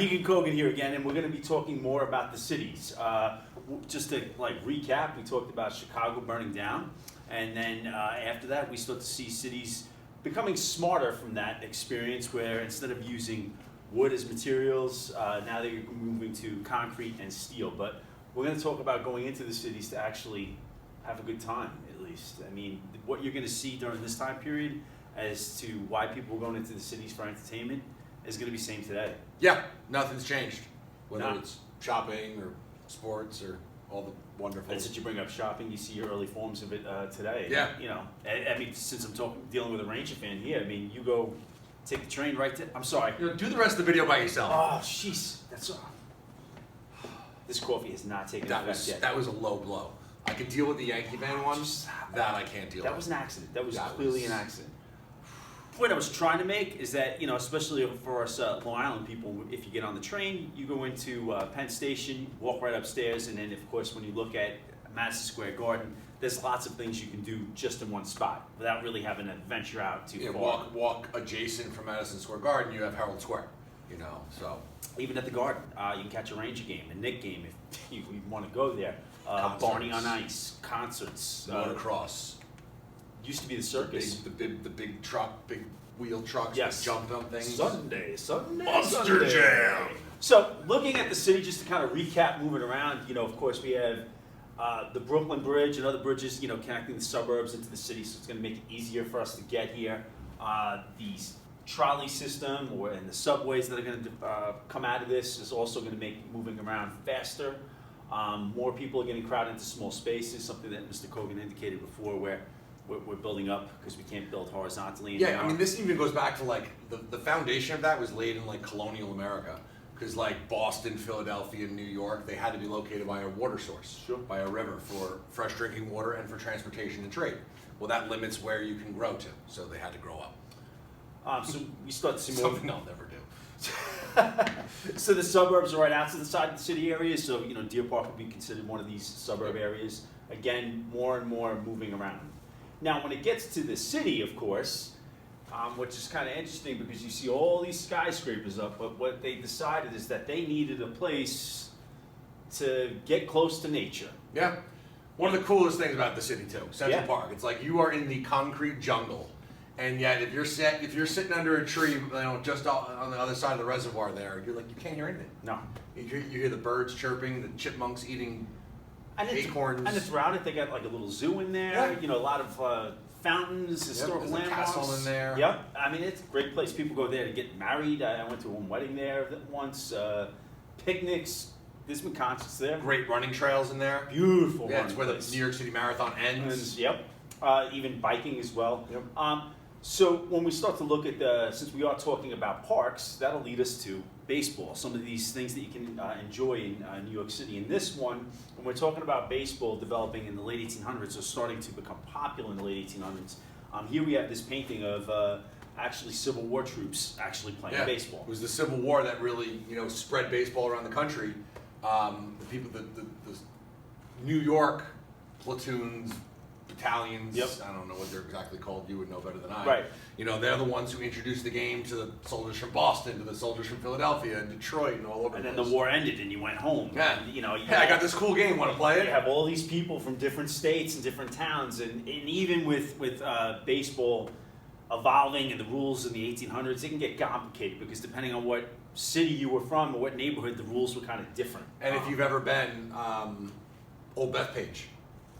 Keegan Cogan here again, and we're going to be talking more about the cities. Just to recap, we talked about Chicago burning down, and then after that, we start to see cities becoming smarter from that experience, where instead of using wood as materials, now they're moving to concrete and steel. But we're going to talk about going into the cities to actually have a good time, at least. I mean, what you're going to see during this time period as to why people are going into the cities for entertainment is going to be same today. Yeah, nothing's changed. Whether it's shopping or sports or all the wonderful. And since you bring up shopping, you see your early forms of it today. Yeah. You know, I mean, since I'm dealing with a Ranger fan here, I mean, you go take the train right to. I'm sorry. You know, do the rest of the video by yourself. Oh, jeez, that's. This coffee has not taken effect yet. That was a low blow. I could deal with the Yankee fan one. That I can't deal with. That was an accident. That was clearly an accident. What I was trying to make is that, you know, especially for us Long Island people, if you get on the train, you go into Penn Station, walk right upstairs, and then, of course, when you look at Madison Square Garden, there's lots of things you can do just in one spot without really having to venture out too far. Walk adjacent from Madison Square Garden, you have Herald Square, you know, so. Even at the Garden, you can catch a Ranger game, a Knick game if you want to go there. Barney on Ice, concerts. Motocross. Used to be the circus. The big truck, big wheel trucks yes. with jumping on things. Sunday. Monster Jam. So, looking at the city, just to kind of recap, moving around, you know, of course, we have the Brooklyn Bridge and other bridges, you know, connecting the suburbs into the city, so it's going to make it easier for us to get here. The trolley system and the subways that are going to come out of this is also going to make moving around faster. More people are getting crowded into small spaces, something that Mr. Cogan indicated before, where we're building up because we can't build horizontally anymore. Yeah, I mean, this even goes back to like the foundation of that was laid in like colonial America, because like Boston, Philadelphia, and New York, they had to be located by a water source, sure. by a river for fresh drinking water and for transportation and trade. Well, that limits where you can grow to, so they had to grow up. So we start to see more. Something I'll never do. So the suburbs are right outside the side of the city areas. So, you know, Deer Park would be considered one of these suburb areas. Again, more and more moving around. Now, when it gets to the city, of course, which is kind of interesting because you see all these skyscrapers up, but what they decided is that they needed a place to get close to nature. Yeah. One of the coolest things about the city too, Central Yeah. Park. It's like you are in the concrete jungle, and yet if you're sitting under a tree, you know, just on the other side of the reservoir there, you're like, you can't hear anything. No. You hear the birds chirping, the chipmunks eating acorns. And throughout it, they got like a little zoo in there. Yeah. You know, a lot of fountains, historical there's a landmarks. castle in there. Yep. I mean, it's a great place. People go there to get married. I went to one wedding there once. Picnics. There's been concerts there. Great running trails in there. Beautiful. Yeah, it's where place. the New York City Marathon ends. Yep. Even biking as well. Yep. So when we start to look at since we are talking about parks, that'll lead us to baseball. Some of these things that you can enjoy in New York City. In this one, when we're talking about baseball developing in the late 1800s or starting to become popular in the late 1800s, here we have this painting of actually Civil War troops actually playing baseball. It was the Civil War that really, you know, spread baseball around the country. The New York platoons, battalions, yep. I don't know what they're exactly called, you would know better than I. Right. You know, they're the ones who introduced the game to the soldiers from Boston, to the soldiers from Philadelphia and Detroit and all over and the then place. the war ended and you went home. Yeah. And, you know, I got this cool game, want to play it? You have all these people from different states and different towns, and even with baseball evolving and the rules in the 1800s, it can get complicated because depending on what city you were from or what neighborhood, the rules were kind of different. And if you've ever been, Old Bethpage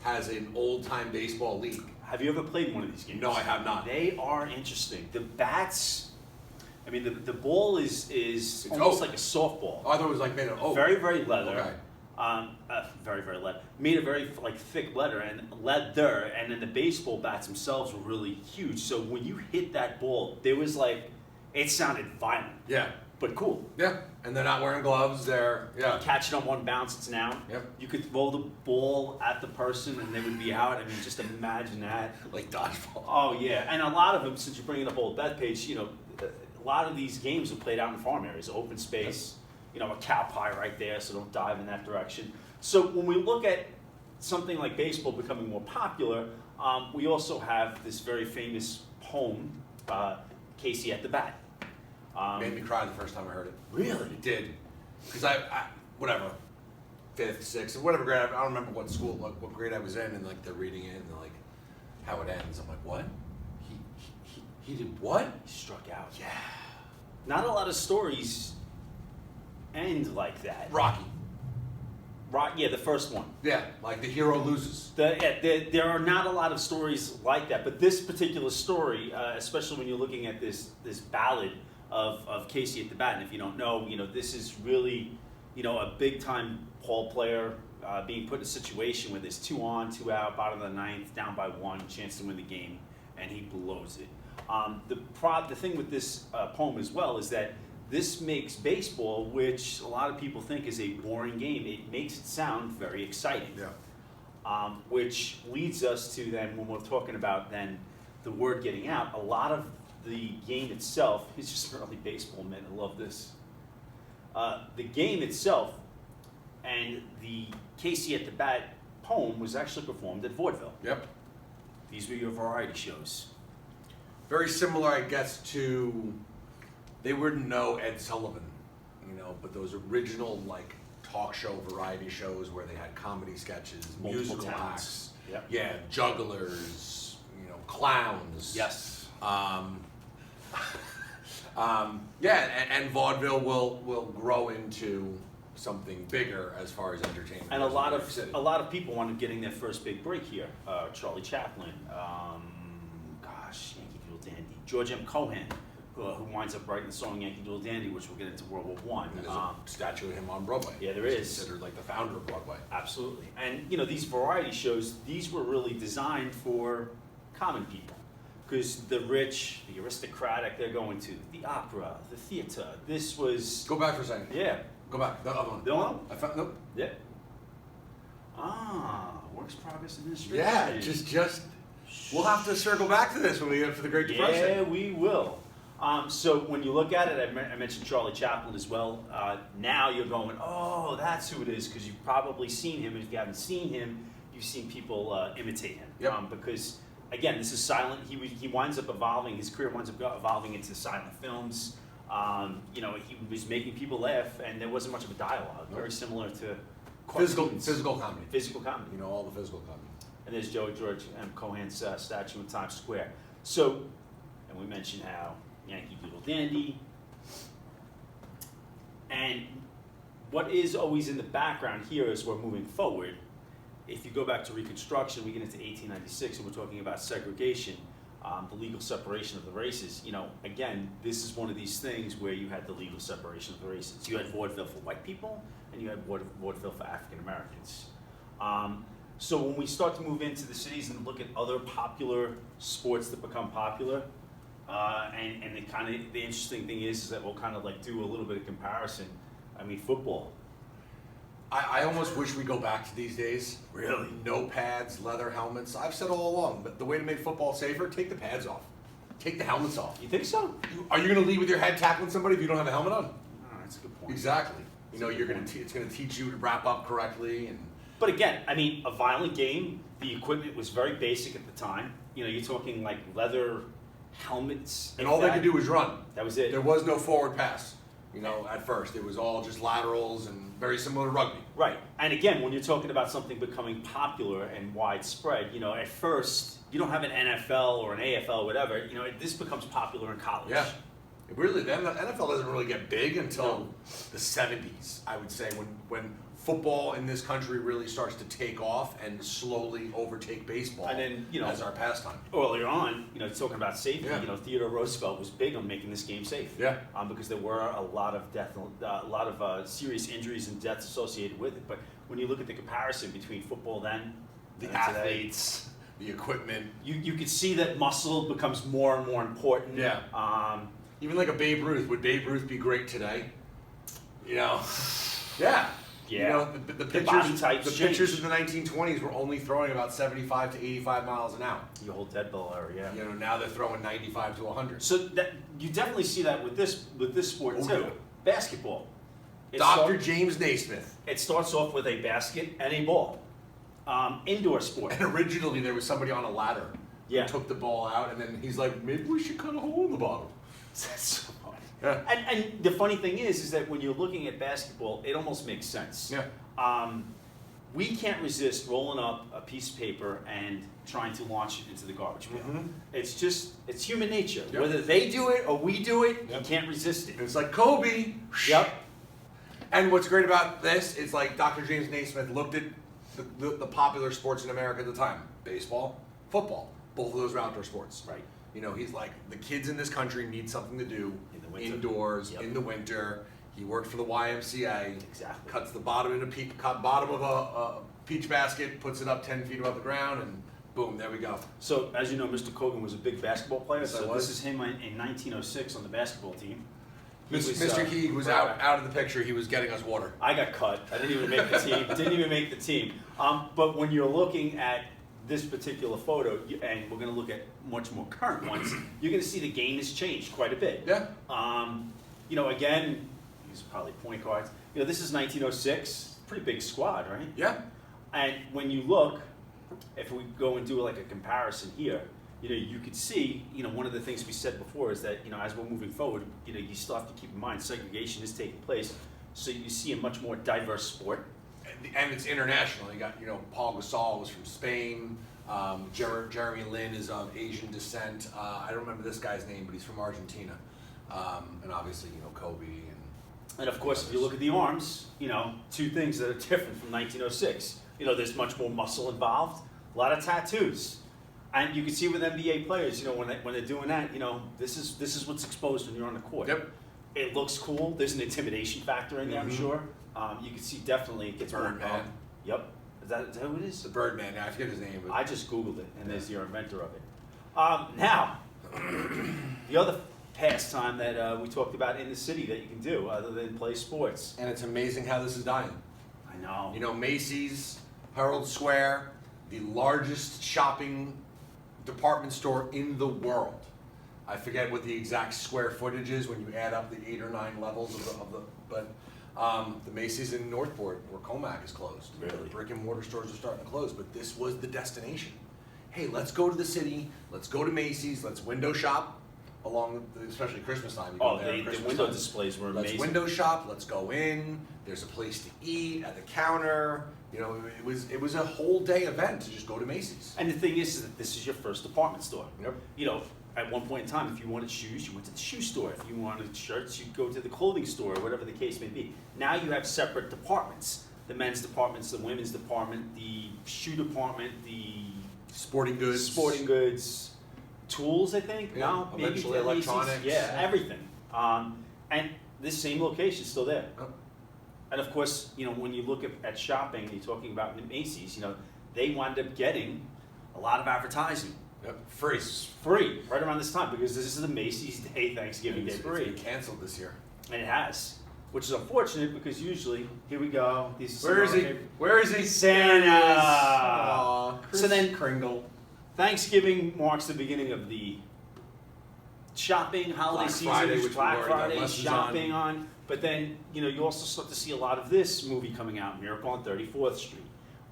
has an old-time baseball league. Have you ever played one of these games? No, I have not. They are interesting. The bats, I mean, the ball is almost like a softball. Oh, I thought it was like made of oak. Very, very leather. Okay. Very, very leather. Made of very thick leather, and then the baseball bats themselves were really huge. So when you hit that ball, there was it sounded violent. Yeah. But cool. Yeah, and they're not wearing gloves. You catch it on one bounce, it's an out. Yep. You could throw the ball at the person and they would be out. I mean, just imagine that. Like dodgeball. Oh yeah, and a lot of them, since you're bringing up Old Bethpage, you know, a lot of these games are played out in farm areas, open space. Yep. You know, a cow pie right there, so don't dive in that direction. So when we look at something like baseball becoming more popular, we also have this very famous poem, Casey at the Bat. Made me cry the first time I heard it. Really? It did. Because whatever, 5th, 6th, whatever grade, I don't remember what school, what grade I was in, and like they're reading it and they're like, how it ends. I'm like, what? He did what? He struck out. Yeah. Not a lot of stories end like that. Rocky. Yeah, the first one. Yeah, like the hero loses. There are not a lot of stories like that, but this particular story, especially when you're looking at this ballad of Casey at the bat, and if you don't know, this is really, a big time ball player being put in a situation where there's 2 on, 2 out, bottom of the 9th, down by 1, chance to win the game, and he blows it. The thing with this poem as well is that this makes baseball, which a lot of people think is a boring game, it makes it sound very exciting. Yeah. Which leads us to then, when we're talking about then the word getting out, a lot of the game itself is just early baseball, man. I love this. The game itself and the Casey at the Bat poem was actually performed at vaudeville. Yep. These were your variety shows. Very similar, I guess, to, they wouldn't know Ed Sullivan, but those original like talk show variety shows where they had comedy sketches, Multiple musical talents. acts, Yep. yeah, jugglers, clowns. Yes. Yeah, and vaudeville will grow into something bigger as far as entertainment. And goes in New York a City. lot of people wanted getting their first big break here. Charlie Chaplin, Yankee Doodle Dandy, George M. Cohan, who winds up writing the song Yankee Doodle Dandy, which we'll get into World War I. And there's a statue of him on Broadway. Yeah, there He's is. considered like the founder of Broadway. Absolutely. And these variety shows, these were really designed for common people. Because the rich, the aristocratic, they're going to the opera, the theater. This was... Go back for a second. Yeah. Go back. The other one. The other one? I found nope. Yeah. Works progress administration. Yeah, just. We'll have to circle back to this when we get to the Great Depression. Yeah, we will. So when you look at it, I mentioned Charlie Chaplin as well. Now you're going, oh, that's who it is, because you've probably seen him. If you haven't seen him, you've seen people imitate him. Yep. Because, again, this is silent. He winds up evolving. His career winds up evolving into silent films. He was making people laugh, and there wasn't much of a dialogue. Nope. Very similar to Physical cartoons. comedy. Physical comedy. All the physical comedy. And there's George M. Cohan's statue in Times Square. So, and we mentioned how Yankee Doodle Dandy. And what is always in the background here as we're moving forward, if you go back to Reconstruction, we get into 1896 and we're talking about segregation, the legal separation of the races. Again, this is one of these things where you had the legal separation of the races. You had vaudeville for white people and you had vaudeville for African Americans. So when we start to move into the cities and look at other popular sports that become popular, and the interesting thing is that we'll kind of like do a little bit of comparison. I mean, football. I almost wish we go back to these days. Really? No pads, leather helmets. I've said all along, but the way to make football safer, take the pads off. Take the helmets off. You think so? Are you going to lead with your head tackling somebody if you don't have a helmet on? Oh, that's a good point. Exactly. It's going to teach you to wrap up correctly. And But again, I mean, a violent game, the equipment was very basic at the time. You're talking like leather helmets. and all they could do was run. That was it. There was no forward pass. At first. It was all just laterals and very similar to rugby. Right. And again, when you're talking about something becoming popular and widespread, at first, you don't have an NFL or an AFL, whatever, this becomes popular in college. Yeah. The NFL doesn't really get big until the 70s, I would say, when football in this country really starts to take off and slowly overtake baseball And then, as our pastime. Earlier on, talking about safety, Yeah. Theodore Roosevelt was big on making this game safe. Yeah. Because there were a lot of serious injuries and deaths associated with it. But when you look at the comparison between football then, The and athletes, the equipment. you could see that muscle becomes more and more important. Yeah. Even like a Babe Ruth. Would Babe Ruth be great today? Yeah. Yeah. The body pitchers, types the change. pitchers in the 1920s were only throwing about 75 to 85 miles an hour. The whole dead ball era, yeah. Now they're throwing 95 to 100. So that you definitely see that with this sport Oh, too. yeah. Basketball. Dr. James Naismith. It starts off with a basket and a ball. Indoor sport. And originally there was somebody on a ladder Yeah. who took the ball out, and then he's like, maybe we should cut a hole in the bottom. That's so funny. Yeah. And the funny thing is that when you're looking at basketball, it almost makes sense. Yeah. We can't resist rolling up a piece of paper and trying to launch it into the garbage bin. Mhm. It's human nature. Yep. Whether they do it or we do it, Yep. you can't resist it. It's like Kobe. Yep. And what's great about this is like Dr. James Naismith looked at the popular sports in America at the time: baseball, football. Both of those are outdoor sports. Right. You know, he's like, the kids in this country need something to do In the winter. indoors Yep. in the winter. He worked for the YMCA. Exactly. Cuts the bottom of a peach basket, puts it up 10 feet above the ground, and boom, there we go. So, as you know, Mr. Kogan was a big basketball player. Yes, I So was. this is him in 1906 on the basketball team. He was, Mr. Heeg was right. out of the picture. He was getting us water. I got cut. I didn't even make the team. Didn't even make the team. But when you're looking at this particular photo, and we're going to look at much more current ones, you're going to see the game has changed quite a bit. Yeah. You know, again, these are probably point guards. You know, this is 1906. Pretty big squad, right? Yeah. And when you look, if we go and do like a comparison here, you know, you could see, you know, one of the things we said before is that, you know, as we're moving forward, you know, you still have to keep in mind segregation is taking place. So you see a much more diverse sport. And it's international. You got, you know, Paul Gasol was from Spain. Jeremy Lin is of Asian descent. I don't remember this guy's name, but he's from Argentina. And obviously, you know, Kobe And of course, if you look at the arms, you know, two things that are different from 1906. You know, there's much more muscle involved, a lot of tattoos. And you can see with NBA players, you know, when they're doing that, you know, this is what's exposed when you're on the court. Yep. It looks cool. There's an intimidation factor in there, I'm Mhm. sure. You can see definitely it gets more Birdman. involved. Yep. Is that who it is? The Birdman. I forget his name. But I just Googled it, and there's your inventor of it. Now, the other pastime that we talked about in the city that you can do other than play sports. and it's amazing how this is dying. I know. You know, Macy's, Herald Square, the largest shopping department store in the world. I forget what the exact square footage is when you add up the 8 or 9 levels of the but the Macy's in Northport, where Comac is closed. Really? The brick and mortar stores are starting to close, but this was the destination. Hey, let's go to the city. Let's go to Macy's. Let's window shop along, especially Christmas time. You go Oh, there at the Christmas window time. displays were Let's amazing. window shop. Let's go in. There's a place to eat at the counter. You know, it was a whole day event to just go to Macy's. And the thing is that this is your first department store. Yep. You know, at one point in time, if you wanted shoes, you went to the shoe store. If you wanted shirts, you'd go to the clothing store, or whatever the case may be. Now you have separate departments. The men's departments, the women's department, the shoe department, the Sporting goods. sporting goods, tools, I think. Yeah, No, maybe eventually Macy's. electronics. Yeah, everything. And this same location is still there. Yep. And of course, you know, when you look at shopping, you're talking about Macy's, you know, they wind up getting a lot of advertising. Yep. Free. It's free right around this time because this is the Macy's Day Thanksgiving Day It's Parade. been canceled this year. And it has, which is unfortunate because usually, here we go. These are Where some is of our he? favorite- Where is he? Santa. There he is. Aw, Kris So then- Kringle. Thanksgiving marks the beginning of the shopping, holiday Black season, Friday, there's which we've Black already done Friday, lessons shopping on. But then, you know, you also start to see a lot of this movie coming out, Miracle on 34th Street,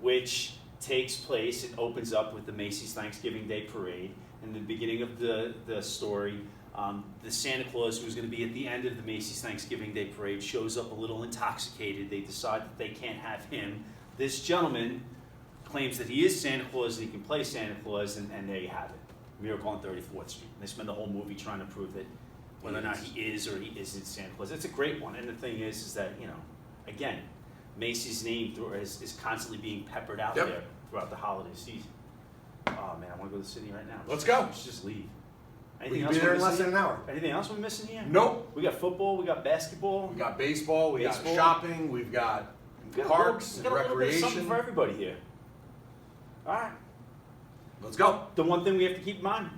which takes place, it opens up with the Macy's Thanksgiving Day Parade. And the beginning of the story, the Santa Claus, who's going to be at the end of the Macy's Thanksgiving Day Parade, shows up a little intoxicated. They decide that they can't have him. This gentleman claims that he is Santa Claus and he can play Santa Claus, and there you have it. Miracle on 34th Street. And they spend the whole movie trying to prove that whether or not he is or he isn't Santa Claus. It's a great one. And the thing is that, you know, again, Macy's name is constantly being peppered out Yep. there throughout the holiday season. Oh man, I want to go to the city right now. Let's go. Let's just leave. We Anything can else be there we're in less missing than an hour. here? Anything else we're missing here? Nope. We got football, we got basketball. We got baseball. We Baseball. got shopping. We've got We got parks we and got a little bit of something recreation. for everybody here. All right. Let's go. The one thing we have to keep in mind,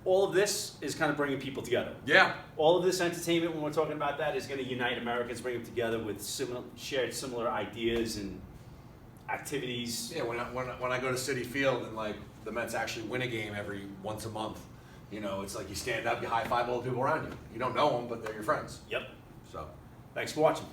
all of this is kind of bringing people together. Yeah. All of this entertainment, when we're talking about that, is going to unite Americans, bring them together with similar ideas and activities. Yeah. When I go to Citi Field and like the Mets actually win a game every once a month, you know, it's like you stand up, you high five all the people around you. You don't know them, but they're your friends. Yep. So. Thanks for watching.